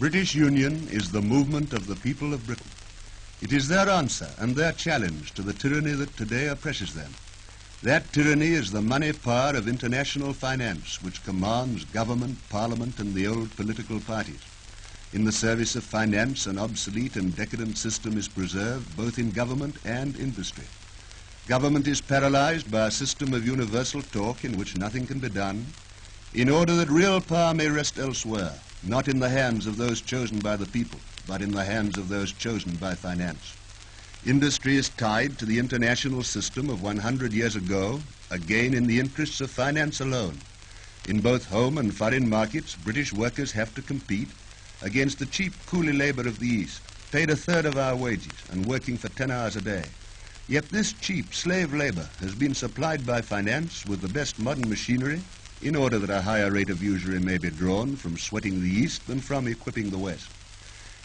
British Union is the movement of the people of Britain. It is their answer and their challenge to the tyranny that today oppresses them. That tyranny is the money power of international finance, which commands government, parliament, and the old political parties. In the service of finance, an obsolete and decadent system is preserved both in government and industry. Government is paralyzed by a system of universal talk in which nothing can be done, in order that real power may rest elsewhere, not in the hands of those chosen by the people, but in the hands of those chosen by finance. Industry is tied to the international system of 100 years ago, again in the interests of finance alone. In both home and foreign markets, British workers have to compete against the cheap coolie labor of the East, paid a third of our wages and working for 10 hours a day. Yet this cheap slave labor has been supplied by finance with the best modern machinery in order that a higher rate of usury may be drawn from sweating the East than from equipping the West.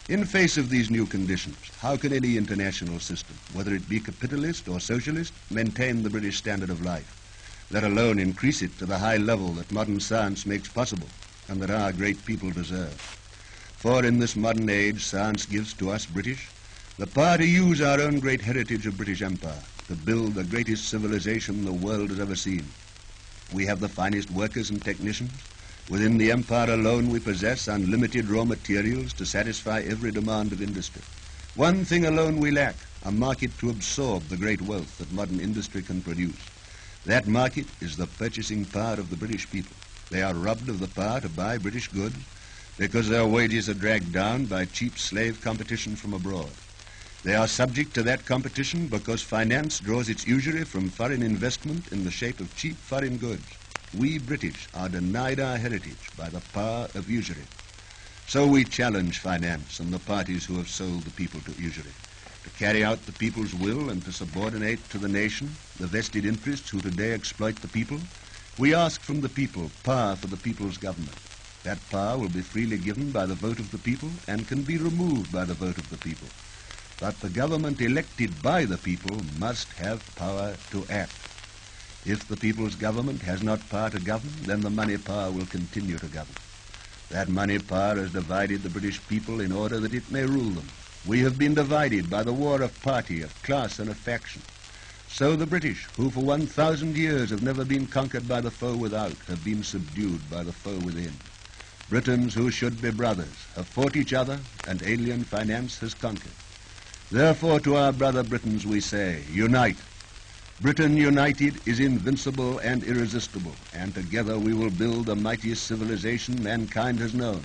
In face of these new conditions, how can any international system, whether it be capitalist or socialist, maintain the British standard of life, let alone increase it to the high level that modern science makes possible and that our great people deserve? For in this modern age, science gives to us British the power to use our own great heritage of British Empire to build the greatest civilization the world has ever seen. We have the finest workers and technicians. Within the empire alone we possess unlimited raw materials to satisfy every demand of industry. One thing alone we lack, a market to absorb the great wealth that modern industry can produce. That market is the purchasing power of the British people. They are robbed of the power to buy British goods because their wages are dragged down by cheap slave competition from abroad. They are subject to that competition because finance draws its usury from foreign investment in the shape of cheap foreign goods. We British are denied our heritage by the power of usury. So we challenge finance and the parties who have sold the people to usury, to carry out the people's will and to subordinate to the nation the vested interests who today exploit the people. We ask from the people power for the people's government. That power will be freely given by the vote of the people and can be removed by the vote of the people. But the government elected by the people must have power to act. If the people's government has not power to govern, then the money power will continue to govern. That money power has divided the British people in order that it may rule them. We have been divided by the war of party, of class, and of faction. So the British, who for 1,000 years have never been conquered by the foe without, have been subdued by the foe within. Britons who should be brothers have fought each other, and alien finance has conquered. Therefore to our brother Britons we say, unite. Britain united is invincible and irresistible, and together we will build the mightiest civilization mankind has known.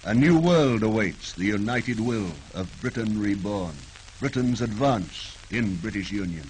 A new world awaits the united will of Britain reborn. Britain's advance in British Union.